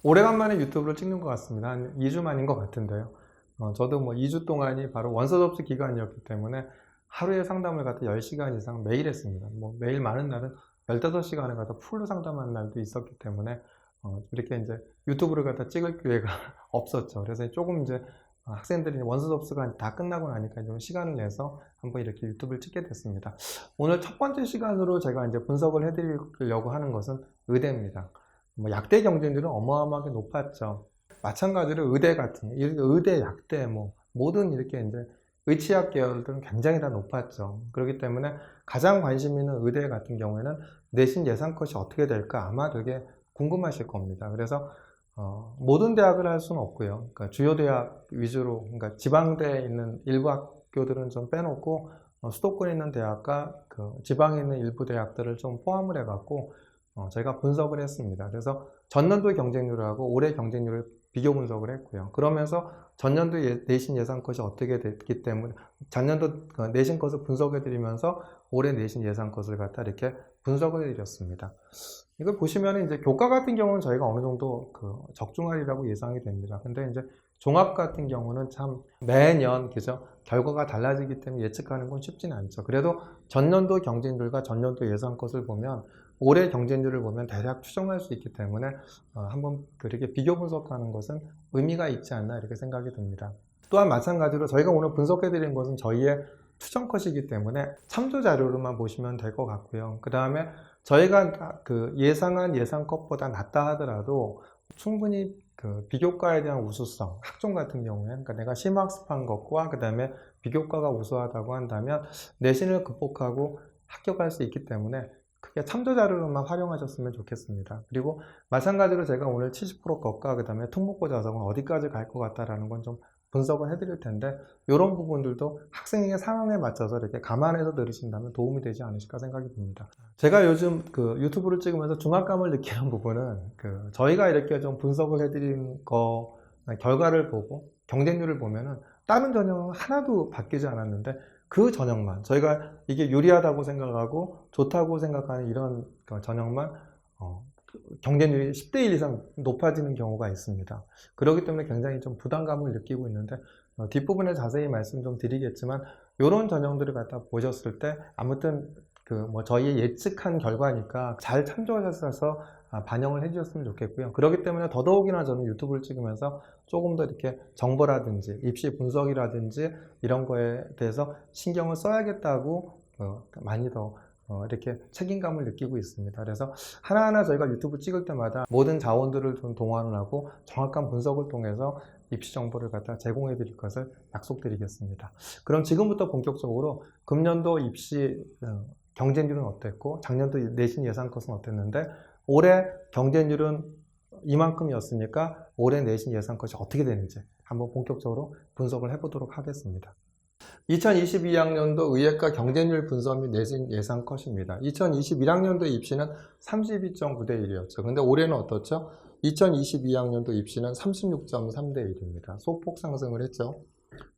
오래간만에 유튜브를 찍는 것 같습니다. 한 2주 만인 것 같은데요. 저도 뭐 2주 동안이 바로 원서 접수 기간이었기 때문에 하루에 상담을 갖다 10시간 이상 매일 했습니다. 뭐 매일 많은 날은 15시간을 갖다 풀로 상담하는 날도 있었기 때문에 이렇게 이제 유튜브를 갖다 찍을 기회가 없었죠. 그래서 조금 이제 학생들이 원서 접수가 다 끝나고 나니까 좀 시간을 내서 한번 이렇게 유튜브를 찍게 됐습니다. 오늘 첫 번째 시간으로 제가 이제 분석을 해드리려고 하는 것은 의대입니다. 뭐 약대 경쟁률은 어마어마하게 높았죠. 마찬가지로 의대 같은 의대, 약대 뭐 모든 이렇게 이제 의치학 계열들은 굉장히 다 높았죠. 그렇기 때문에 가장 관심 있는 의대 같은 경우에는 내신 예상 컷이 어떻게 될까 아마 되게 궁금하실 겁니다. 그래서 모든 대학을 할 수는 없고요. 그러니까 주요 대학 위주로, 그러니까 지방대에 있는 일부 학교들은 좀 빼놓고 수도권에 있는 대학과 그 지방에 있는 일부 대학들을 좀 포함을 해갖고 제가 분석을 했습니다. 그래서 전년도 경쟁률하고 올해 경쟁률을 비교 분석을 했고요. 그러면서 전년도 내신 예상 컷이 어떻게 됐기 때문에 작년도 내신 컷을 분석해 드리면서 올해 내신 예상 컷을 갖다 이렇게 분석을 해 드렸습니다. 이걸 보시면 이제 교과 같은 경우는 저희가 어느 정도 적중하리라고 예상이 됩니다. 근데 이제 종합 같은 경우는 참 매년 그죠? 결과가 달라지기 때문에 예측하는 건 쉽지는 않죠. 그래도 전년도 경쟁률과 전년도 예상 컷을 보면 올해 경쟁률을 보면 대략 추정할 수 있기 때문에 한번 그렇게 비교 분석하는 것은 의미가 있지 않나 이렇게 생각이 듭니다. 또한 마찬가지로 저희가 오늘 분석해 드린 것은 저희의 추정 컷이기 때문에 참조 자료로만 보시면 될 것 같고요. 그 다음에 저희가 예상한 예상 컷보다 낮다 하더라도 충분히 비교과에 대한 우수성, 학종 같은 경우에 그러니까 내가 심학습한 것과 그 다음에 비교과가 우수하다고 한다면 내신을 극복하고 합격할 수 있기 때문에 크게 참조 자료로만 활용하셨으면 좋겠습니다. 그리고 마찬가지로 제가 오늘 70% 것과 그 다음에 특목고 자석은 어디까지 갈 것 같다라는 건 좀 분석을 해드릴 텐데 이런 부분들도 학생의 상황에 맞춰서 이렇게 감안해서 들으신다면 도움이 되지 않으실까 생각이 듭니다. 제가 요즘 유튜브를 찍으면서 중압감을 느끼는 부분은 저희가 이렇게 좀 분석을 해드린 거 결과를 보고 경쟁률을 보면은 다른 전형은 하나도 바뀌지 않았는데 그 전형만 저희가 이게 유리하다고 생각하고 좋다고 생각하는 이런 전형만 경쟁률이 10대 1 이상 높아지는 경우가 있습니다. 그렇기 때문에 굉장히 좀 부담감을 느끼고 있는데 뒷부분에 자세히 말씀 좀 드리겠지만 이런 전형들을 갖다 보셨을 때 아무튼 저희 예측한 결과니까 잘 참조하셔서 반영을 해주셨으면 좋겠고요. 그렇기 때문에 더더욱이나 저는 유튜브를 찍으면서 조금 더 이렇게 정보라든지 입시 분석이라든지 이런 거에 대해서 신경을 써야겠다고 많이 더 이렇게 책임감을 느끼고 있습니다. 그래서 하나하나 저희가 유튜브 찍을 때마다 모든 자원들을 좀 동원을 하고 정확한 분석을 통해서 입시 정보를 갖다 제공해 드릴 것을 약속드리겠습니다. 그럼 지금부터 본격적으로 금년도 입시 경쟁률은 어땠고 작년도 내신 예상 컷은 어땠는데 올해 경쟁률은 이만큼이었으니까 올해 내신 예상 컷이 어떻게 되는지 한번 본격적으로 분석을 해보도록 하겠습니다. 2022학년도 의예과 경쟁률 분석 및 내신 예상 컷입니다. 2021학년도 입시는 32.9대 1이었죠. 근데 올해는 어떻죠? 2022학년도 입시는 36.3대 1입니다. 소폭 상승을 했죠.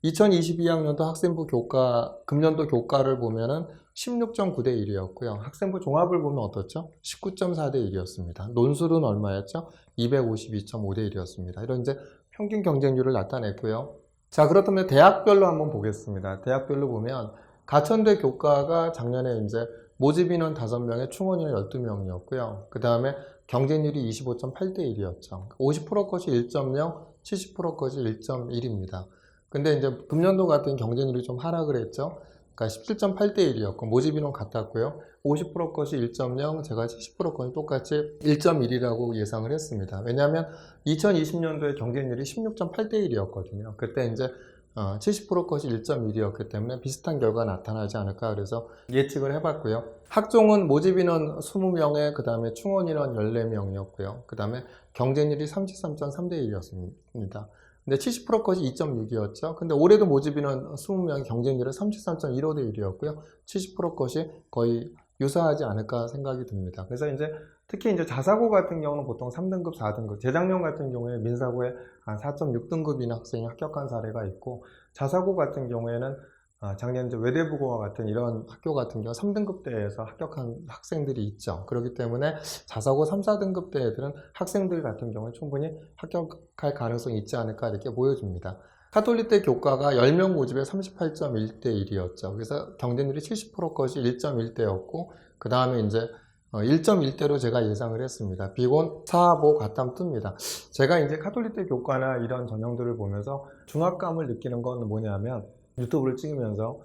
2022학년도 학생부 교과, 금년도 교과를 보면은 16.9대 1이었고요. 학생부 종합을 보면 어떻죠? 19.4대 1이었습니다. 논술은 얼마였죠? 252.5대 1이었습니다. 이런 이제 평균 경쟁률을 나타냈고요. 자, 그렇다면 대학별로 한번 보겠습니다. 대학별로 보면 가천대 교과가 작년에 이제 모집 인원 5명에 충원 인원 12명이었고요. 그 다음에 경쟁률이 25.8대 1이었죠. 50% 것이 1.0, 70% 것이 1.1입니다. 근데 이제 금년도 같은 경쟁률이 좀 하락을 했죠. 그러니까 17.8대 1이었고 모집 인원 같았고요. 50% 것이 1.0, 제가 70% 것이 똑같이 1.1이라고 예상을 했습니다. 왜냐하면 2020년도에 경쟁률이 16.8대 1이었거든요. 그때 이제 70% 것이 1.1이었기 때문에 비슷한 결과가 나타나지 않을까 그래서 예측을 해봤고요. 학종은 모집 인원 20명에 그 다음에 충원 인원 14명이었고요. 그 다음에 경쟁률이 33.3대 1이었습니다. 근데 70% 것이 2.6이었죠. 근데 올해도 모집 인원 20명의 경쟁률은 33.15대 1이었고요. 70% 것이 거의 유사하지 않을까 생각이 듭니다. 그래서 이제 특히 이제 자사고 같은 경우는 보통 3등급, 4등급, 재작년 같은 경우에 민사고에 한 4.6등급인 학생이 합격한 사례가 있고 자사고 같은 경우에는 작년 이제 외대부고와 같은 이런 학교 같은 경우 3등급대에서 합격한 학생들이 있죠. 그렇기 때문에 자사고 3, 4등급대 애들은 학생들 같은 경우에 충분히 합격할 가능성이 있지 않을까 이렇게 보여집니다. 카톨릭대 교과가 10명 모집에 38.1대 1이었죠. 그래서 경쟁률이 70%까지 1.1대였고, 그 다음에 이제 1.1대로 제가 예상을 했습니다. 비곤, 사하보, 과탐 뜹니다. 제가 이제 카톨릭대 교과나 이런 전형들을 보면서 중압감을 느끼는 건 뭐냐면, 유튜브를 찍으면서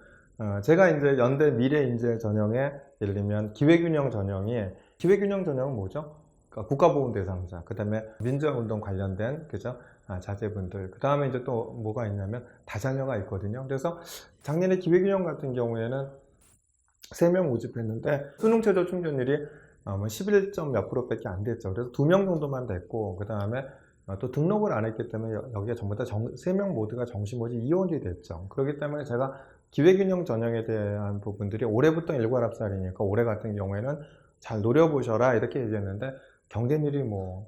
제가 이제 연대 미래인재 전형에 예를 들면 기회균형 전형은 뭐죠? 그러니까 국가보훈 대상자, 그 다음에 민주화운동 관련된 그죠? 자제분들, 그 다음에 이제 또 뭐가 있냐면 다자녀가 있거든요. 그래서 작년에 기회균형 같은 경우에는 3명 모집했는데 수능 최저 충족률이 11점 몇 프로밖에 안 됐죠. 그래서 2명 정도만 됐고, 그 다음에 또 등록을 안 했기 때문에 여기가 전부 다 3명 모두가 정시 모집 이원이 됐죠. 그렇기 때문에 제가 기회균형 전형에 대한 부분들이 올해부터 7살이니까 올해 같은 경우에는 잘 노려보셔라 이렇게 얘기했는데 경쟁률이 뭐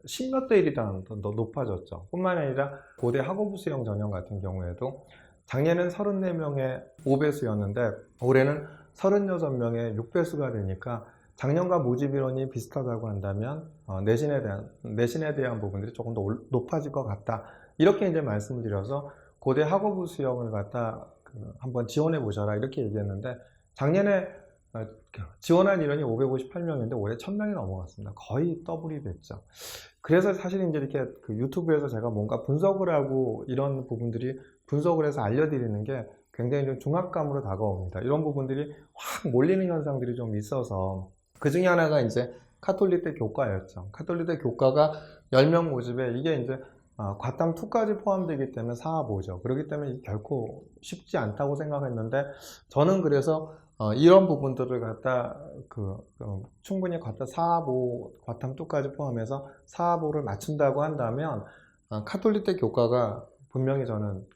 10몇 대 1이다 더 높아졌죠. 뿐만 아니라 고대 학업부 수형 전형 같은 경우에도 작년에는 34명의 5배수였는데 올해는 36명의 6배수가 되니까 작년과 모집 인원이 비슷하다고 한다면 내신에 대한 부분들이 조금 더 높아질 것 같다. 이렇게 이제 말씀을 드려서 고대 학업부 수형을 갖다 한번 지원해 보셔라 이렇게 얘기했는데 작년에 지원한 인원이 558명인데 올해 1000명이 넘어갔습니다. 거의 더블이 됐죠. 그래서 사실 이제 이렇게 그 유튜브에서 제가 뭔가 분석을 하고 이런 부분들이 분석을 해서 알려드리는 게 굉장히 좀 중압감으로 다가옵니다. 이런 부분들이 확 몰리는 현상들이 좀 있어서 그 중에 하나가 이제 카톨릭대 교과였죠. 카톨릭대 교과가 10명 모집에 이게 이제 과탐 2까지 포함되기 때문에 사하보죠. 그렇기 때문에 결코 쉽지 않다고 생각했는데 저는 그래서 이런 부분들을 갖다 충분히 갖다 사하보 과탐 2까지 포함해서 사하보를 맞춘다고 한다면 카톨릭대 교과가 분명히 저는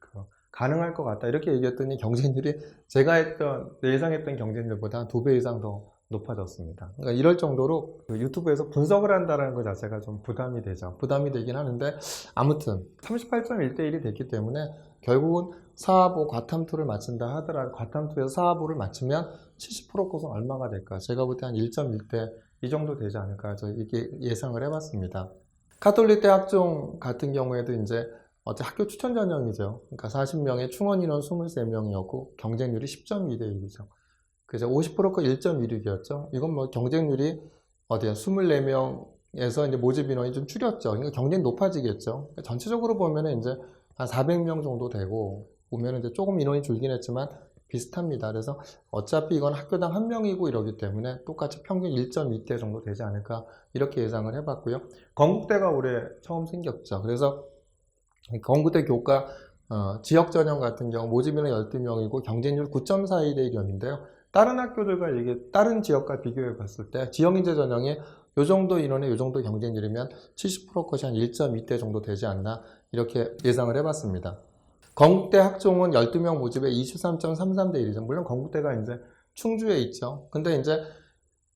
가능할 것 같다 이렇게 얘기했더니 경쟁률이 제가 예상했던 경쟁률보다 한 2배 이상 더 높아졌습니다. 그러니까 이럴 정도로 유튜브에서 분석을 한다는 것 자체가 좀 부담이 되죠. 부담이 되긴 하는데 아무튼 38.1대 1이 됐기 때문에 결국은 사하보 과탐2를 맞춘다 하더라도 과탐2에서 사하보를 맞추면 70% 고성 얼마가 될까? 제가 볼 때 한 1.1대 이 정도 되지 않을까? 저 이렇게 예상을 해봤습니다. 카톨릭대 학종 같은 경우에도 이제 학교 추천 전형이죠. 그러니까 40명의 충원 인원 23명이었고 경쟁률이 10.2대 1이죠. 그래서 50%가 1.16이었죠. 이건 뭐 경쟁률이 24명에서 이제 모집 인원이 좀 줄였죠. 그러니까 경쟁이 높아지겠죠. 그러니까 전체적으로 보면은 이제 한 400명 정도 되고 보면은 이제 조금 인원이 줄긴 했지만 비슷합니다. 그래서 어차피 이건 학교당 1명이고 이러기 때문에 똑같이 평균 1.2대 정도 되지 않을까 이렇게 예상을 해봤고요. 건국대가 올해 처음 생겼죠. 그래서 건국대 교과 지역 전형 같은 경우 모집 인원 12명이고 경쟁률 9.42대 1이었는데요. 다른 학교들과 다른 지역과 비교해 봤을 때 지역인재 전형이 요 정도 인원에 요 정도 경쟁률이면 70%컷이 한 1.2대 정도 되지 않나 이렇게 예상을 해봤습니다. 건국대 학종은 12명 모집에 23.33대 1이죠. 물론 건국대가 이제 충주에 있죠. 근데 이제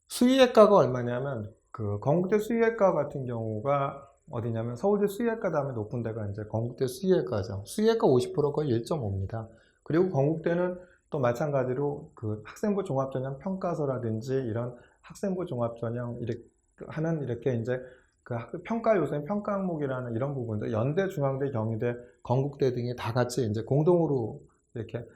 수의학과가 얼마냐면 건국대 수의학과 같은 경우가 어디냐면 서울대 수의학과 다음에 높은 데가 이제 건국대 수의학과죠. 수의학과 50% 거의 1.5입니다. 그리고 건국대는 또 마찬가지로 학생부 종합전형 평가서라든지 이런 학생부 종합전형 이렇게 이제 평가 요소인 평가 항목이라는 이런 부분들 연대, 중앙대, 경희대, 건국대 등이 다 같이 이제 공동으로 이렇게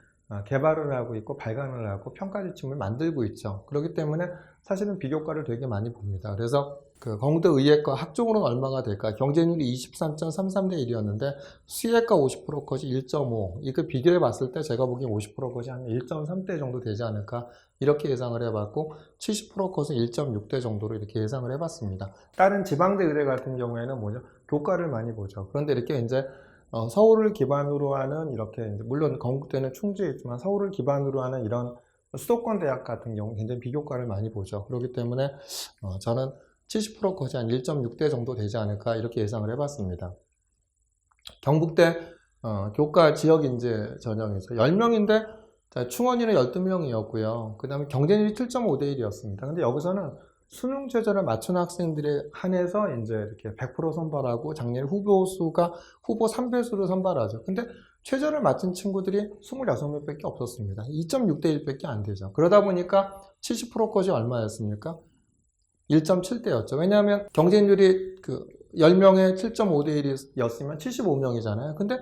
개발을 하고 있고 발간을 하고 평가 지침을 만들고 있죠. 그렇기 때문에 사실은 비교과를 되게 많이 봅니다. 그래서 건국대 의예과 학종으로는 얼마가 될까? 경쟁률이 23.33대 1이었는데 수의학과 50% 컷이 1.5. 이거 비교해 봤을 때 제가 보기엔 50% 컷이 한 1.3대 정도 되지 않을까? 이렇게 예상을 해봤고 70% 컷은 1.6대 정도로 이렇게 예상을 해봤습니다. 다른 지방대 의대 같은 경우에는 뭐죠? 교과를 많이 보죠. 그런데 이렇게 이제 서울을 기반으로 하는 이렇게 이제 물론 건국대는 충주에 있지만 서울을 기반으로 하는 이런 수도권 대학 같은 경우 굉장히 비교과를 많이 보죠. 그렇기 때문에 저는 70% 컷이 한 1.6대 정도 되지 않을까 이렇게 예상을 해봤습니다. 경북대 교과 지역인재 전형에서 10명인데 충원인은 12명이었고요. 그 다음에 경쟁률이 7.5대 1이었습니다. 근데 여기서는 수능 최저를 맞춘 학생들에 한해서 이제 이렇게 100% 선발하고 작년에 후보 3배수로 선발하죠. 근데 최저를 마친 친구들이 26명밖에 없었습니다. 2.6대 1밖에 안 되죠. 그러다 보니까 70% 컷이 얼마였습니까? 1.7대였죠. 왜냐하면 경쟁률이 10명에 7.5대 1이었으면 75명이잖아요. 근데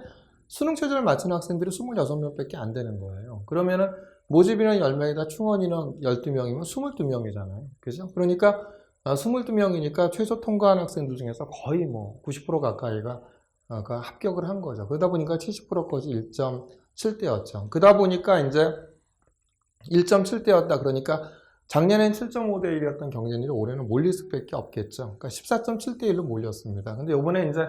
수능 최저를 마친 학생들이 26명밖에 안 되는 거예요. 그러면은 모집 인원 10명이다 충원 인원 12명이면 22명이잖아요. 그죠? 그러니까 22명이니까 최저 통과한 학생들 중에서 거의 뭐 90% 가까이가 합격을 한 거죠. 그러다 보니까 70%까지 1.7대였죠. 그러다 보니까 이제 1.7대였다. 그러니까 작년엔 7.5대 1이었던 경쟁률이 올해는 몰릴 수밖에 없겠죠. 그러니까 14.7대 1로 몰렸습니다. 근데 이번에 이제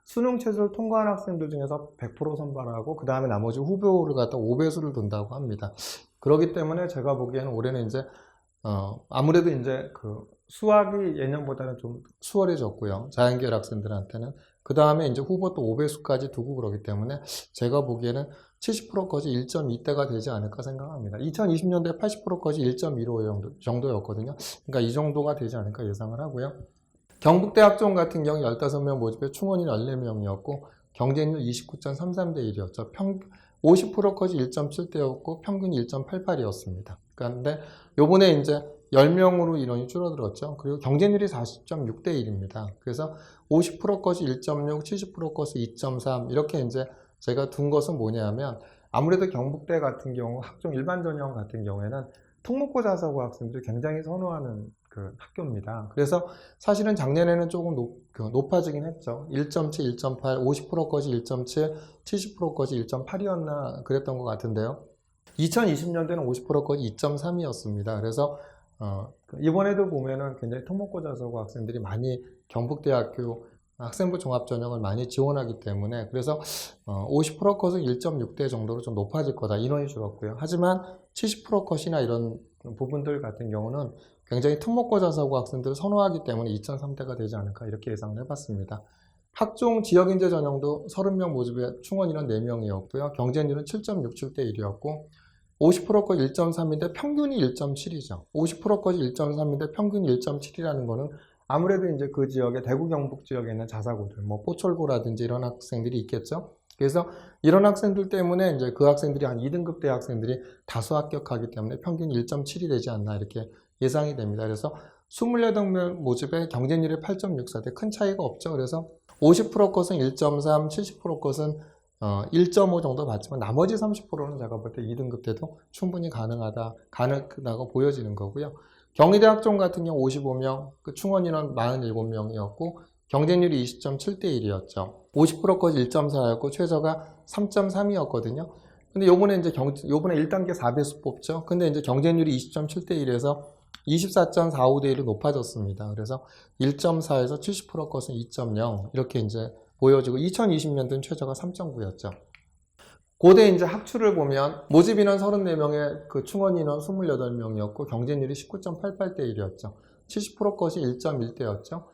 수능 최저를 통과한 학생들 중에서 100% 선발하고 그 다음에 나머지 후보를 갖다 5배수를 둔다고 합니다. 그렇기 때문에 제가 보기에는 올해는 이제 아무래도 이제 수학이 예년보다는 좀 수월해졌고요. 자연계열 학생들한테는. 그 다음에 이제 후보 또 5배수까지 두고 그러기 때문에 제가 보기에는 70%까지 1.2대가 되지 않을까 생각합니다. 2020년도에 80%까지 1.15 정도였거든요. 그러니까 이 정도가 되지 않을까 예상을 하고요. 경북대 학종 같은 경우 15명 모집에 충원이 14명이었고 경쟁률 29.33대 1이었죠. 50%까지 1.7대였고 평균이 1.88이었습니다. 그런데 요번에 이제 10명으로 인원이 줄어들었죠. 그리고 경쟁률이 40.6대 1입니다. 그래서 50%까지 1.6, 70%까지 2.3 이렇게 이제 제가 둔 것은 뭐냐면 아무래도 경북대 같은 경우 학종 일반 전형 같은 경우에는 특목고 자사고 학생들이 굉장히 선호하는 학교입니다. 그래서 사실은 작년에는 조금 높아지긴 했죠. 1.7, 1.8, 50%까지 1.7, 70%까지 1.8이었나 그랬던 것 같은데요. 2020년도에는 50%까지 2.3이었습니다. 그래서 이번에도 보면은 굉장히 특목고 자사고 학생들이 많이 경북대학교 학생부 종합전형을 많이 지원하기 때문에 그래서 50% 컷은 1.6대 정도로 좀 높아질 거다. 인원이 줄었고요. 하지만 70% 컷이나 이런 부분들 같은 경우는 굉장히 특목고 자사고 학생들을 선호하기 때문에 2.3대가 되지 않을까 이렇게 예상을 해봤습니다. 학종 지역인재 전형도 30명 모집에 충원 인원 4명이었고요. 경쟁률은 7.67대 1이었고 50%컷 1.3인데 평균이 1.7이죠. 50%컷 1.3인데 평균이 1.7이라는 거는 아무래도 이제 그 지역에 대구 경북 지역에 있는 자사고들, 뭐 포철고라든지 이런 학생들이 있겠죠. 그래서 이런 학생들 때문에 이제 그 학생들이 한 2등급 대 학생들이 다수 합격하기 때문에 평균 1.7이 되지 않나 이렇게 예상이 됩니다. 그래서 28명 모집에 경쟁률이 8.64대 큰 차이가 없죠. 그래서 50% 것은 1.3, 70% 것은 1.5 정도 받지만 나머지 30%는 제가 볼 때 2등급 때도 충분히 가능하다고 보여지는 거고요. 경희대 학종 같은 경우 55명, 충원 인원 47명이었고 경쟁률이 20.7대 1이었죠. 50%까지 1.4였고 최저가 3.3이었거든요. 근데 요번에 이제 요번에 1단계 4배수 뽑죠. 근데 이제 경쟁률이 20.7대 1에서 24.45대 1로 높아졌습니다. 그래서 1.4에서 70% 것은 2.0 이렇게 이제 보여지고 2020년도는 최저가 3.9였죠. 고대 이제 학추를 보면 모집 인원 34명에 충원 인원 28명이었고 경쟁률이 19.88대 1이었죠. 70% 것이 1.1대였죠.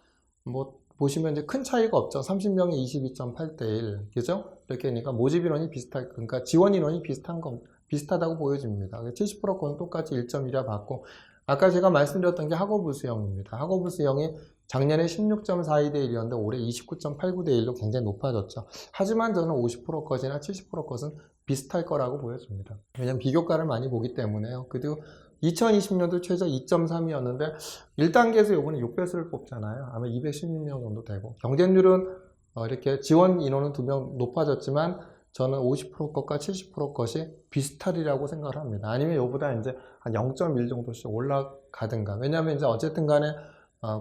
뭐 보시면 이제 큰 차이가 없죠. 30명에 22.8대 1. 그죠? 이렇게 하니까 모집 인원이 그러니까 지원 인원이 비슷하다고 보여집니다. 70% 건 똑같이 1.1화 받고 아까 제가 말씀드렸던 게 학업부 수형입니다. 학업부 수형이 작년에 16.42대 1이었는데 올해 29.89대 1로 굉장히 높아졌죠. 하지만 저는 50% 것이나 70% 것은 비슷할 거라고 보여집니다. 왜냐하면 비교과를 많이 보기 때문에요. 그리고 2020년도 최저 2.3이었는데 1단계에서 이번에 6배수를 뽑잖아요. 아마 216명 정도 되고 경쟁률은 이렇게 지원 인원은 2명 높아졌지만 저는 50% 것과 70% 것이 비슷하리라고 생각을 합니다. 아니면 이보다 이제 한 0.1 정도씩 올라가든가. 왜냐하면 이제 어쨌든 간에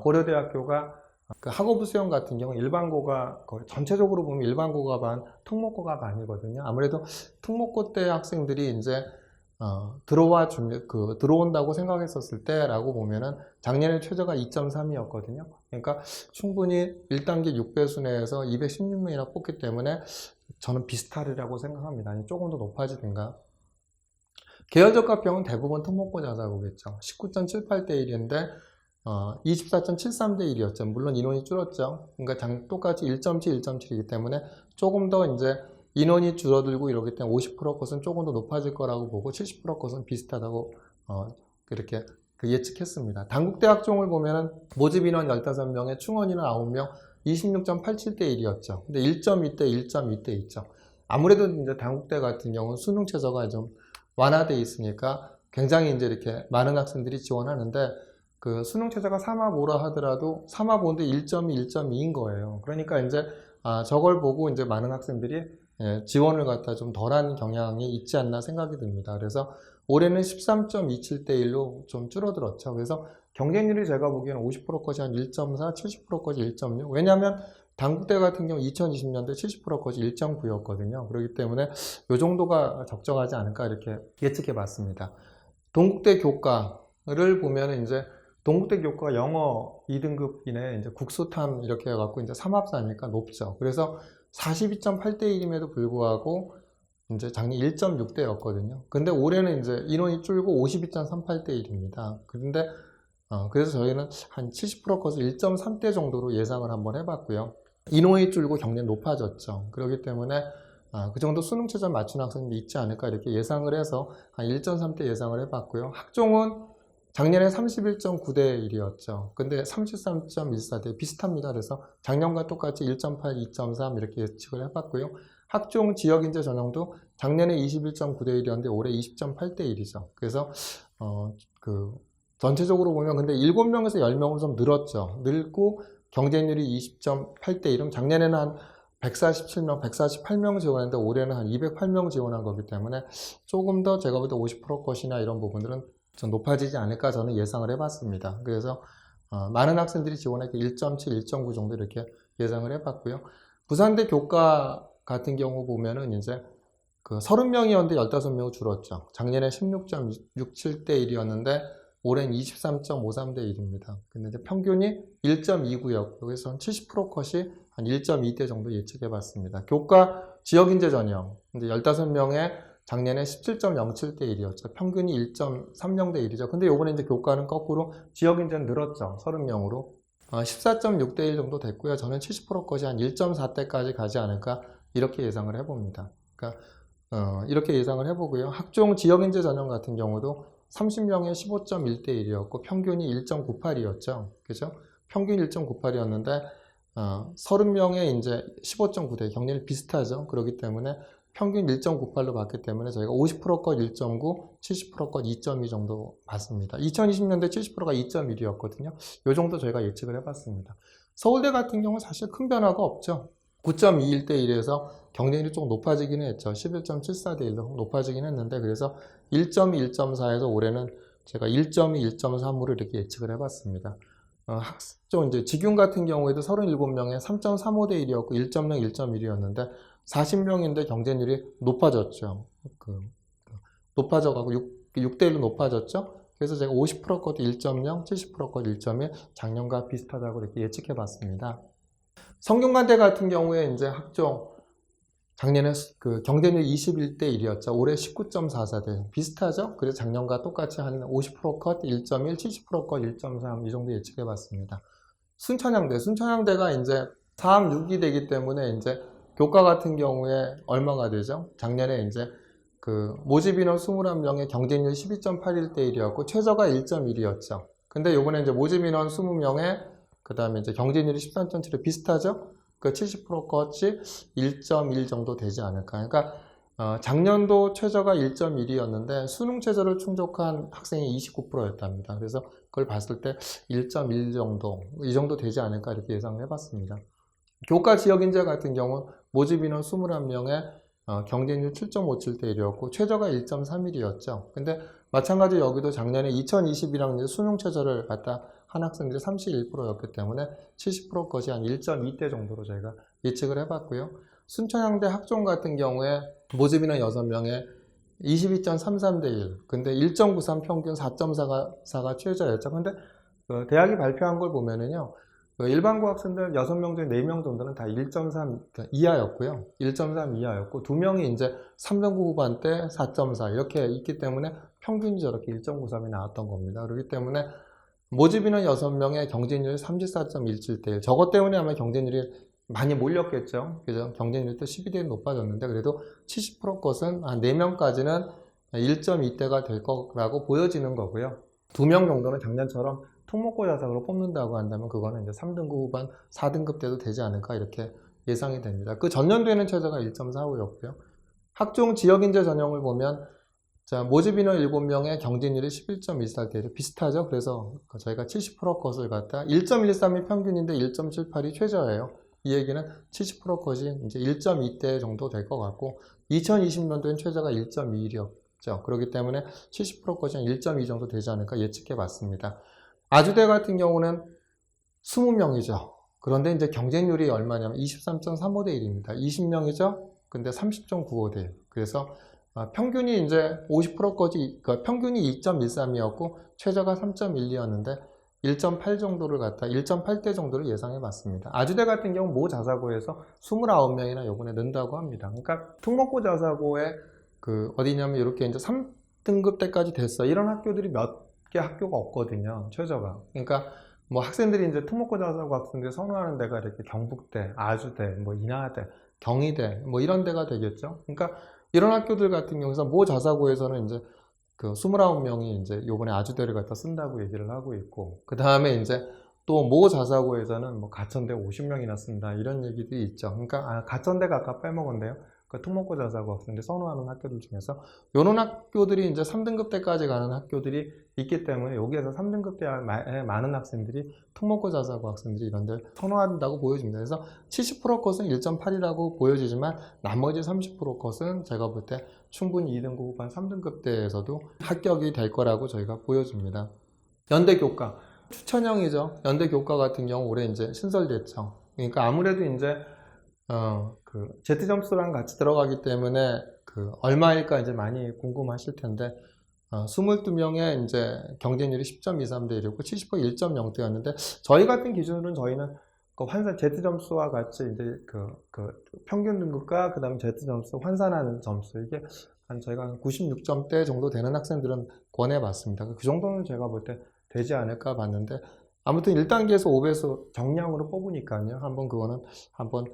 고려대학교가 학업부 수형 같은 경우 일반고가 거의 전체적으로 보면 일반고가 반, 특목고가 반이거든요. 아무래도 특목고 때 학생들이 이제 들어온다고 생각했었을 때라고 보면은 작년에 최저가 2.3이었거든요. 그러니까 충분히 1단계 6배수 내에서 216명이나 뽑기 때문에 저는 비슷하리라고 생각합니다. 아니, 조금 더 높아지든가. 계열적합형은 대부분 특목고 자사고겠죠. 19.78대 1인데 24.73대 1이었죠. 물론 인원이 줄었죠. 그러니까 똑같이 1.7, 1.7이기 때문에 조금 더 이제 인원이 줄어들고 이러기 때문에 50% 것은 조금 더 높아질 거라고 보고 70% 것은 비슷하다고 그렇게 예측했습니다. 단국대 학종을 보면은 모집 인원 15명에 충원 인원 9명 26.87대 1이었죠. 근데 1.2대 1.2대 있죠. 아무래도 이제 단국대 같은 경우는 수능 최저가 좀 완화돼 있으니까 굉장히 이제 이렇게 많은 학생들이 지원하는데 그 수능 최저가 3화5라 하더라도 3화5인데 1점이 1.2인 거예요. 그러니까 이제 저걸 보고 이제 많은 학생들이 지원을 갖다 좀 덜한 경향이 있지 않나 생각이 듭니다. 그래서 올해는 13.27대 1로 좀 줄어들었죠. 그래서 경쟁률이 제가 보기에는 50%까지 한 1.4, 70%까지 1.6. 왜냐하면 단국대 같은 경우 2020년대 70%까지 1.9였거든요. 그렇기 때문에 이 정도가 적정하지 않을까 이렇게 예측해 봤습니다. 동국대 교과를 보면 이제 동국대 교과 영어 2등급 이내 이제 국수탐 이렇게 해갖고 이제 3합사니까 높죠. 그래서 42.8대 1임에도 불구하고 이제 작년 1.6대였거든요. 근데 올해는 이제 인원이 줄고 52.38대 1입니다. 그런데 그래서 저희는 한 70%컷을 1.3대 정도로 예상을 한번 해봤고요. 인원이 줄고 경쟁이 높아졌죠. 그렇기 때문에 그 정도 수능 최저 맞춘 학생도 있지 않을까 이렇게 예상을 해서 한 1.3대 예상을 해봤고요. 학종은 작년에 31.9대 1이었죠. 근데 33.14대 비슷합니다. 그래서 작년과 똑같이 1.8, 2.3 이렇게 예측을 해봤고요. 학종 지역인재 전형도 작년에 21.9대 1이었는데 올해 20.8대 1이죠. 그래서 전체적으로 보면 근데 7명에서 10명으로 좀 늘었죠. 늘고 경쟁률이 20.8대 1은 작년에는 한 147명, 148명 지원했는데 올해는 한 208명 지원한 거기 때문에 조금 더 제가 볼 때 50% 것이나 이런 부분들은 좀 높아지지 않을까 저는 예상을 해봤습니다. 그래서 많은 학생들이 지원했고 1.7, 1.9 정도 이렇게 예상을 해봤고요. 부산대 교과 같은 경우 보면은 이제 30명이었는데 15명 줄었죠. 작년에 16.67대 1이었는데 올해는 23.53대 1입니다. 근데 이제 평균이 1.29였고 그래서 70% 컷이 한 1.2대 정도 예측해 봤습니다. 교과 지역인재 전형 근데 15명에 작년에 17.07대 1이었죠. 평균이 1.30대 1이죠. 근데 요번에 이제 교과는 거꾸로 지역인재는 늘었죠. 30명으로. 14.6대 1 정도 됐고요. 저는 70% 컷이 한 1.4대까지 가지 않을까 이렇게 예상을 해봅니다. 그러니까 이렇게 예상을 해보고요. 학종 지역인재 전형 같은 경우도 30명에 15.1대 1이었고 평균이 1.98이었죠. 그죠? 평균 1.98이었는데 30명에 이제 15.9대 경률이 비슷하죠. 그렇기 때문에 평균 1.98로 봤기 때문에 저희가 50%컷 1.9, 70%컷 2.2 정도 봤습니다. 2020년대 70%가 2.1이었거든요. 이 정도 저희가 예측을 해봤습니다. 서울대 같은 경우는 사실 큰 변화가 없죠. 9.21대 1에서 경쟁률이 조금 높아지긴 했죠. 11.74대 1로 높아지긴 했는데 그래서 1.2, 1.4에서 올해는 제가 1.2, 1.3으로 이렇게 예측을 해봤습니다. 학종 이제 직윤 같은 경우에도 37명에 3.35대 1이었고 1.0, 1.1이었는데 40명인데 경쟁률이 높아졌죠. 높아져가고 6대 1로 높아졌죠. 그래서 제가 50%컷 1.0, 70%컷 1.1 작년과 비슷하다고 이렇게 예측해 봤습니다. 성균관대 같은 경우에 이제 학종 작년에 경쟁률 21대 1이었죠. 올해 19.44대 비슷하죠. 그래서 작년과 똑같이 한 50%컷 1.1, 70%컷 1.3 이 정도 예측해 봤습니다. 순천향대가 이제 4, 6이 되기 때문에 이제 교과 같은 경우에 얼마가 되죠? 작년에 이제 모집 인원 21명의 경쟁률 12.81대 1이었고 최저가 1.1이었죠. 근데 요번에 이제 모집 인원 20명에 그 다음에 이제 경쟁률이 13.7로 비슷하죠? 그 70%컷이 1.1 정도 되지 않을까. 그러니까 작년도 최저가 1.1이었는데 수능 최저를 충족한 학생이 29%였답니다. 그래서 그걸 봤을 때 1.1 정도, 이 정도 되지 않을까 이렇게 예상을 해봤습니다. 교과 지역인재 같은 경우 모집 인원 21명에 경쟁률 7.57대 1이었고 최저가 1.31이었죠. 근데 마찬가지로 여기도 작년에 2021학년 수능 최저를 갖다 한 학생들이 31%였기 때문에 70%컷이 한 1.2대 정도로 저희가 예측을 해봤고요. 순천향대 학종 같은 경우에 모집 인원 6명에 22.33대 1. 근데 1.93 평균 4.4가 최저였죠. 근데 대학이 발표한 걸 보면은요. 일반고 학생들 6명 중에 4명 정도는 다 1.3 이하였고요. 1.3 이하였고 2명이 이제 3등급 후반대 4.4 이렇게 있기 때문에 평균이 저렇게 1.93이 나왔던 겁니다. 그렇기 때문에 모집 인원 6명의 경쟁률이 34.17대 1. 저것 때문에 아마 경쟁률이 많이 몰렸겠죠. 그죠? 경쟁률도 12대 1 높아졌는데 그래도 70% 것은 한 4명까지는 1.2대가 될 거라고 보여지는 거고요. 2명 정도는 작년처럼 특목고 자석으로 뽑는다고 한다면 그거는 이제 3등급 후반 4등급 때도 되지 않을까 이렇게 예상이 됩니다. 그 전년도에는 최저가 1.45였고요. 학종 지역인재 전형을 보면 자, 모집 인원 7명의 경쟁률이 11.14대 비슷하죠. 그래서 저희가 70% 컷을 갖다 1.13이 평균인데 1.78이 최저예요. 이 얘기는 70% 컷이 이제 1.2대 정도 될 것 같고 2020년도엔 최저가 1.21이었죠. 그렇기 때문에 70% 컷이 1.2 정도 되지 않을까 예측해 봤습니다. 아주대 같은 경우는 20명이죠. 그런데 이제 경쟁률이 얼마냐면 23.35대 1입니다. 20명이죠. 근데 30.95대 1. 그래서 평균이 이제 50%까지, 그러니까 평균이 2.13이었고, 최저가 3.12였는데, 1.8 정도를 갖다, 1.8대 정도를 예상해 봤습니다. 아주대 같은 경우 모 자사고에서 29명이나 요번에 는다고 합니다. 그러니까 특목고 자사고에 어디냐면 이렇게 이제 3등급 때까지 됐어. 이런 학교들이 몇 개 학교가 없거든요. 최저가. 그러니까 뭐 학생들이 이제 특목고 자사고 학생들이 선호하는 데가 이렇게 경북대, 아주대, 뭐 인하대, 경희대, 뭐 이런 데가 되겠죠. 그러니까 이런 학교들 같은 경우에서 모 자사고에서는 이제 29명이 이제 요번에 아주대를 갖다 쓴다고 얘기를 하고 있고, 그 다음에 이제 또 모 자사고에서는 뭐 가천대 50명이나 쓴다 이런 얘기도 있죠. 그러니까 가천대가 아까 빼먹었는데요. 그 특목고 자사고 학생들이 선호하는 학교들 중에서 이런 학교들이 이제 3등급 때까지 가는 학교들이 있기 때문에 여기에서 3등급 때에 많은 학생들이 특목고 자사고 학생들이 이런 데를 선호한다고 보여집니다. 그래서 70% 컷은 1.8이라고 보여지지만 나머지 30% 컷은 제가 볼 때 충분히 2등급 후반 3등급 때에서도 합격이 될 거라고 저희가 보여집니다. 연대 교과 추천형이죠. 연대 교과 같은 경우 올해 이제 신설됐죠. 그러니까 아무래도 이제 Z 점수랑 같이 들어가기 때문에 얼마일까 이제 많이 궁금하실 텐데 22명의 이제 경쟁률이 10.23대 1이고 70% 1.0대였는데 저희 같은 기준으로는 저희는 환산 Z 점수와 같이 이제 평균 등급과 그다음에 Z 점수 환산하는 점수 이게 저희가 96점대 정도 되는 학생들은 권해봤습니다. 그 정도는 제가 볼 때 되지 않을까 봤는데 아무튼 1단계에서 5배수 정량으로 뽑으니까요. 한번 그거는 한번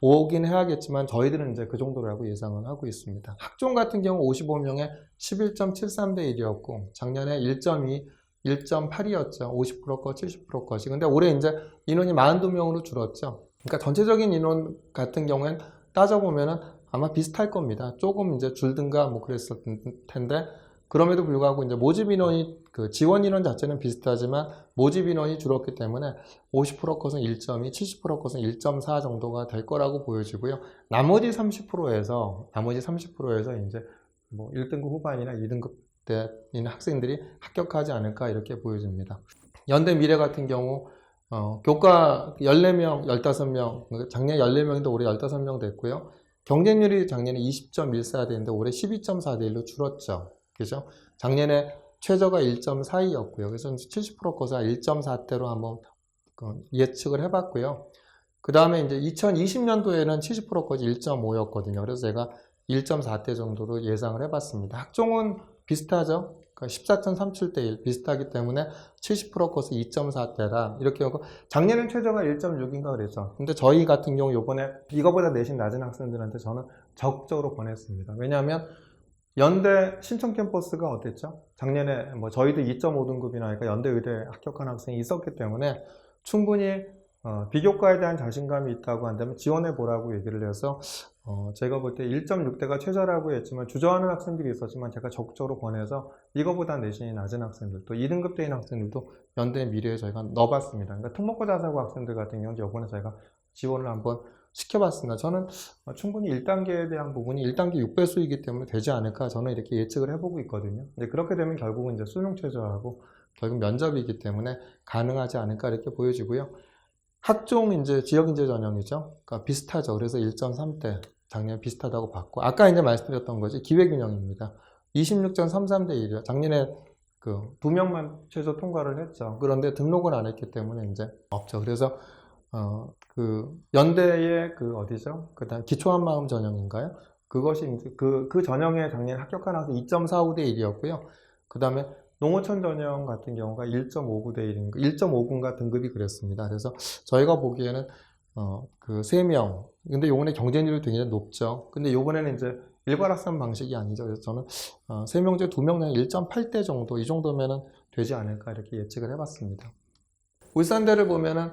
보긴 해야겠지만 저희들은 이제 그 정도라고 예상을 하고 있습니다. 학종 같은 경우 55명에 11.73대 1이었고 작년에 1.2, 1.8이었죠. 50% 것, 70% 것이. 근데 올해 이제 인원이 42명으로 줄었죠. 그러니까 전체적인 인원 같은 경우엔 따져보면은 아마 비슷할 겁니다. 조금 이제 줄든가 뭐 그랬을 텐데 그럼에도 불구하고 이제 모집 인원이 지원 인원 자체는 비슷하지만 모집 인원이 줄었기 때문에 50% 컷은 1.2, 70% 컷은 1.4 정도가 될 거라고 보여지고요. 나머지 30%에서 이제 뭐 1등급 후반이나 2등급 때인 학생들이 합격하지 않을까 이렇게 보여집니다. 연대 미래 같은 경우 교과 14명, 15명, 작년 14명인데 올해 15명 됐고요. 경쟁률이 작년에 20.14대인데 올해 12.4대 1로 줄었죠. 그죠? 작년에 최저가 1.42였고요. 그래서 70% 거사 1.4대로 한번 예측을 해봤고요. 그 다음에 이제 2020년도에는 70% 거지 1.5였거든요. 그래서 제가 1.4대 정도로 예상을 해봤습니다. 학종은 비슷하죠? 14.37대 1 비슷하기 때문에 70% 거서 2.4대라 이렇게 하고 작년엔 최저가 1.6인가 그랬죠. 근데 저희 같은 경우 요번에 이거보다 내신 낮은 학생들한테 저는 적극적으로 권했습니다. 왜냐하면 연대 신청 캠퍼스가 어땠죠? 작년에 뭐 저희도 2.5등급이나 그러니까 연대 의대 합격한 학생이 있었기 때문에 충분히 비교과에 대한 자신감이 있다고 한다면 지원해 보라고 얘기를 해서 제가 볼 때 1.6대가 최저라고 했지만 주저하는 학생들이 있었지만 제가 적극적으로 권해서 이거보다 내신이 낮은 학생들 또 2등급대인 학생들도 연대 미래에 저희가 넣어봤습니다. 그러니까 특목고 자사고 학생들 같은 경우는 이번에 저희가 지원을 한번 시켜봤습니다. 저는 충분히 1단계에 대한 부분이 1단계 6배수이기 때문에 되지 않을까 저는 이렇게 예측을 해보고 있거든요. 근데 그렇게 되면 결국은 이제 수능 최저하고 결국 면접이기 때문에 가능하지 않을까 이렇게 보여지고요. 학종 이제 지역 인재 전형이죠. 그러니까 비슷하죠. 그래서 1.3대 작년에 비슷하다고 봤고 아까 이제 말씀드렸던 거지 기회균형입니다. 26.33대 1이요. 작년에 2명만 최저 통과를 했죠. 그런데 등록을 안 했기 때문에 이제 없죠. 그래서 연대의 어디죠? 그다음 기초한 마음 전형인가요? 그것이 이제 그 전형에 작년에 합격한 학생 2.45대 1이었고요. 그 다음에 농어촌 전형 같은 경우가 1.59대 1인가, 1.5군가 등급이 그랬습니다. 그래서 저희가 보기에는 3명. 근데 요번에 경쟁률이 굉장히 높죠. 근데 요번에는 이제 일괄학산 방식이 아니죠. 그래서 저는 3명 중에 2명 1.8대 정도, 이 정도면은 되지 않을까 이렇게 예측을 해봤습니다. 울산대를 보면은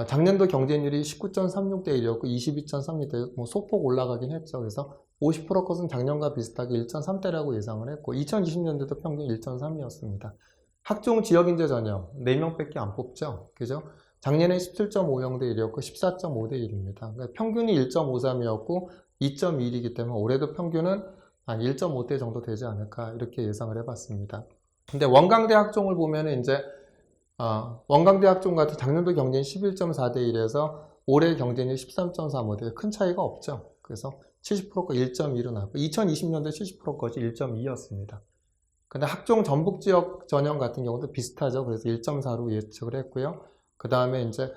작년도 경쟁률이 19.36대 1이었고 22.36대 뭐 소폭 올라가긴 했죠. 그래서 50% 컷은 작년과 비슷하게 1.3대라고 예상을 했고 2020년도도 평균 1.3이었습니다. 학종 지역인재 전형 4명밖에 안 뽑죠. 그죠? 작년에 17.50대 1이었고 14.5대 1입니다. 그러니까 평균이 1.53이었고 2.1이기 때문에 올해도 평균은 한 1.5대 정도 되지 않을까 이렇게 예상을 해봤습니다. 근데 원광대 학종을 보면은 이제 원광대 학종 같은 작년도 경쟁 11.4대 1에서 올해 경쟁률 13.35대 큰 차이가 없죠. 그래서 70%가 1.2로 나왔고 2020년도 70%까지 1.2였습니다. 근데 학종 전북 지역 전형 같은 경우도 비슷하죠. 그래서 1.4로 예측을 했고요. 그 다음에 이제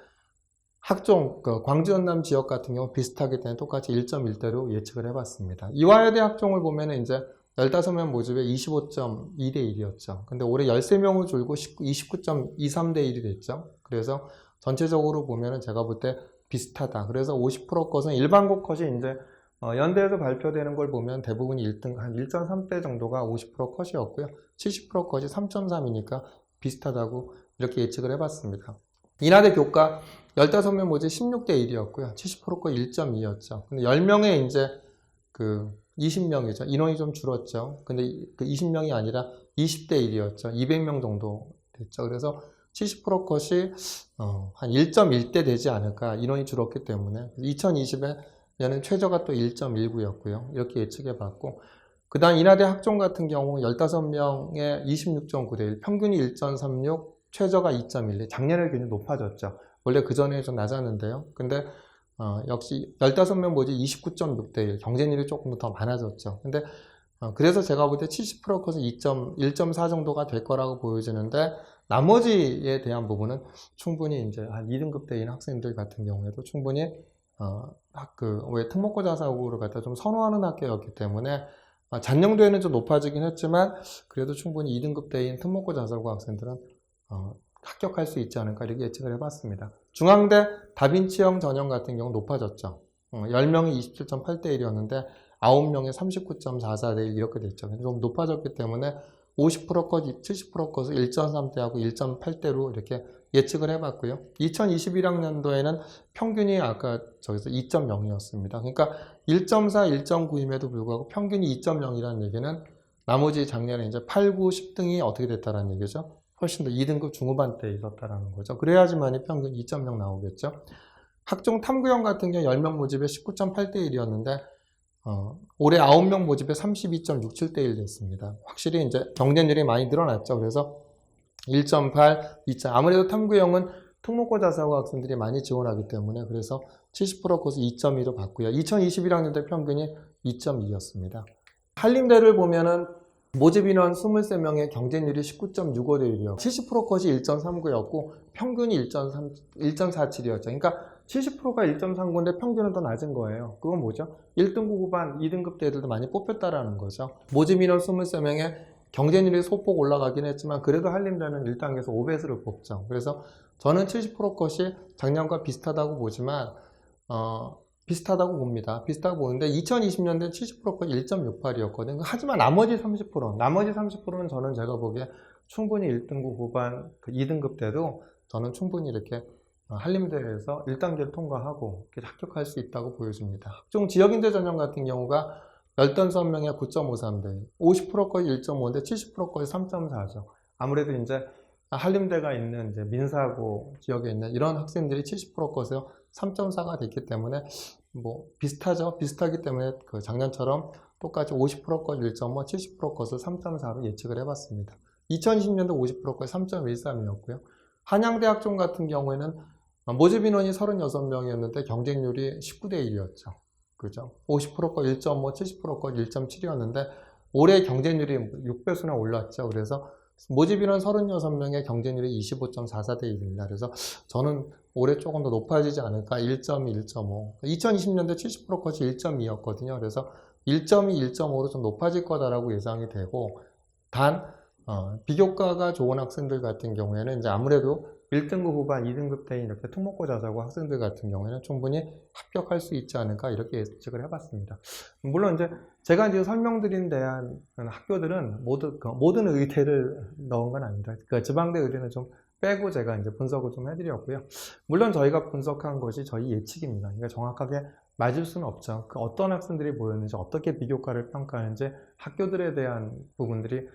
학종 광주 전남 지역 같은 경우 비슷하기 때문에 똑같이 1.1대로 예측을 해봤습니다. 이화여대 학종을 보면은 이제 15명 모집에 25.2대 1이었죠. 근데 올해 13명을 줄고 29.23대 1이 됐죠. 그래서 전체적으로 보면은 제가 볼 때 비슷하다. 그래서 50% 컷은 일반고 컷이 이제 연대에서 발표되는 걸 보면 대부분이 1등 한 1.3대 정도가 50% 컷이었고요. 70% 컷이 3.3이니까 비슷하다고 이렇게 예측을 해봤습니다. 인하대 교과 15명 모집 16대 1이었고요. 70% 컷 1.2였죠. 근데 10명에 이제 20명이죠. 인원이 좀 줄었죠. 근데 그 20명이 아니라 20대 1이었죠. 200명 정도 됐죠. 그래서 70% 컷이 한 1.1대 되지 않을까. 인원이 줄었기 때문에. 2020에는 최저가 또 1.19였고요. 이렇게 예측해 봤고. 그 다음 인하대 학종 같은 경우 15명에 26.9대 1, 평균이 1.36, 최저가 2.12. 작년에 굉장히 높아졌죠. 원래 그 전에 좀 낮았는데요. 근데 역시 15명 모집 29.6대 1, 경쟁률이 조금 더 많아졌죠. 근데 그래서 제가 볼 때 70% 컷은 1.4 정도가 될 거라고 보여지는데 나머지에 대한 부분은 충분히 이제 한 2등급 대인 학생들 같은 경우에도 충분히 왜 특목고자 사고를 갖다 좀 선호하는 학교였기 때문에 잔영도에는 좀 높아지긴 했지만 그래도 충분히 2등급 대인 특목고자 사고 학생들은 합격할 수 있지 않을까 이렇게 예측을 해봤습니다. 중앙대 다빈치형 전형 같은 경우 높아졌죠. 10명이 27.8대 1이었는데 9명이 39.44대 1 이렇게 됐죠. 좀 높아졌기 때문에 50% 컷, 70% 컷을 1.3대하고 1.8대로 이렇게 예측을 해봤고요. 2021학년도에는 평균이 아까 저기서 2.0이었습니다. 그러니까 1.4, 1.9임에도 불구하고 평균이 2.0이라는 얘기는 나머지 작년에 이제 8, 9, 10등이 어떻게 됐다는 얘기죠? 훨씬 더 2등급 중후반대에 있었다라는 거죠. 그래야지만이 평균 2.0 나오겠죠. 학종 탐구형 같은 경우 10명 모집에 19.8대 1이었는데 올해 9명 모집에 32.67대 1 됐습니다. 확실히 이제 경쟁률이 많이 늘어났죠. 그래서 1.8, 2. 아무래도 탐구형은 특목고자 사고 학생들이 많이 지원하기 때문에 그래서 70% 컷을 2.2로 봤고요. 2021학년도 평균이 2.2였습니다. 한림대를 보면은 모집 인원 23명의 경쟁률이 19.65대 1이요. 70% 컷이 1.39였고 평균이 1.47이었죠. 그러니까 70%가 1.39인데 평균은 더 낮은 거예요. 그건 뭐죠? 1등급 후반, 2등급 대들도 많이 뽑혔다라는 거죠. 모집 인원 23명의 경쟁률이 소폭 올라가긴 했지만 그래도 한림대는 1단계에서 5배수를 뽑죠. 그래서 저는 70% 컷이 작년과 비슷하다고 보지만 비슷하다고 봅니다. 비슷하고 보는데 2020년대 70%가 1.68이었거든요. 하지만 나머지 30%는 저는 제가 보기에 충분히 1등급 후반, 2등급 때도 저는 충분히 이렇게 한림대에서 1단계를 통과하고 합격할 수 있다고 보여집니다. 학종 지역인재 전형 같은 경우가 15명에 9.53대, 50%까지 1.5인데 70%까지 3.4죠. 아무래도 이제 한림대가 있는 이제 민사고 지역에 있는 이런 학생들이 70%까지 3.4가 됐기 때문에 뭐 비슷하죠. 비슷하기 때문에 그 작년처럼 똑같이 50%까지 1.5, 70%까지 3.4로 예측을 해봤습니다. 2020년도 50%까지 3.13이었고요. 한양대 학종 같은 경우에는 모집 인원이 36명이었는데 경쟁률이 19대 1이었죠. 그죠? 50%까지 1.5, 70%까지 1.7이었는데 올해 경쟁률이 6배수나 올랐죠. 그래서 모집 인원 36명의 경쟁률이 25.44대 1입니다. 그래서 저는 올해 조금 더 높아지지 않을까 1.2, 1.5. 2020년도 70%까지 1.2였거든요. 그래서 1.2, 1.5로 좀 높아질 거다라고 예상이 되고 단 비교과가 좋은 학생들 같은 경우에는 이제 아무래도 1등급 후반, 2등급 대인 이렇게 특목고자 사고 학생들 같은 경우에는 충분히 합격할 수 있지 않을까 이렇게 예측을 해봤습니다. 물론 이제 제가 이제 설명드린 대한 학교들은 모든 의대를 넣은 건 아닙니다. 그러니까 지방대 의대는 좀 빼고 제가 이제 분석을 좀 해드렸고요. 물론 저희가 분석한 것이 저희 예측입니다. 그러니까 정확하게 맞을 수는 없죠. 그 어떤 학생들이 모였는지, 어떻게 비교과를 평가하는지, 학교들에 대한 부분들이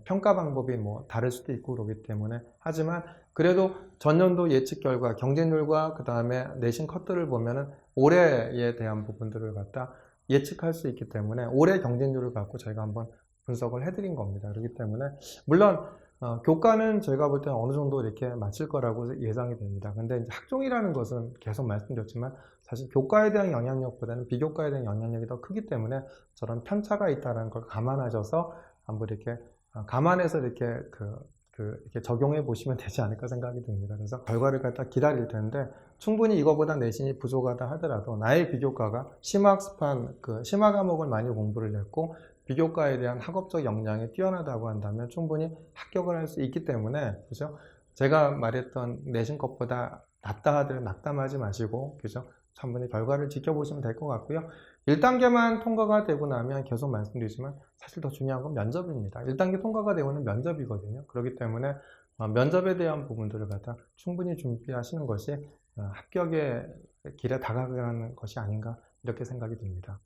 평가 방법이 뭐 다를 수도 있고 그러기 때문에, 하지만 그래도 전년도 예측 결과 경쟁률과 그 다음에 내신 컷들을 보면은 올해에 대한 부분들을 갖다 예측할 수 있기 때문에 올해 경쟁률을 갖고 저희가 한번 분석을 해드린 겁니다. 그렇기 때문에 물론 교과는 저희가 볼 때는 어느 정도 이렇게 맞출 거라고 예상이 됩니다. 근데 이제 학종이라는 것은 계속 말씀드렸지만 사실 교과에 대한 영향력보다는 비교과에 대한 영향력이 더 크기 때문에 저런 편차가 있다는 걸 감안하셔서 한번 이렇게 감안해서 이렇게 이렇게 적용해 보시면 되지 않을까 생각이 듭니다. 그래서 결과를 갖다 기다릴 텐데, 충분히 이거보다 내신이 부족하다 하더라도 나의 비교과가 심화학습한 심화 과목을 많이 공부를 했고 비교과에 대한 학업적 역량이 뛰어나다고 한다면 충분히 합격을 할 수 있기 때문에, 그죠? 제가 말했던 내신 것보다 낫다 하더라도 낙담하지 마시고, 그죠? 한번의 결과를 지켜보시면 될 것 같고요. 1단계만 통과가 되고 나면 계속 말씀드리지만 사실 더 중요한 건 면접입니다. 1단계 통과가 되고는 면접이거든요. 그렇기 때문에 면접에 대한 부분들을 갖다 충분히 준비하시는 것이 합격의 길에 다가가는 것이 아닌가, 이렇게 생각이 듭니다.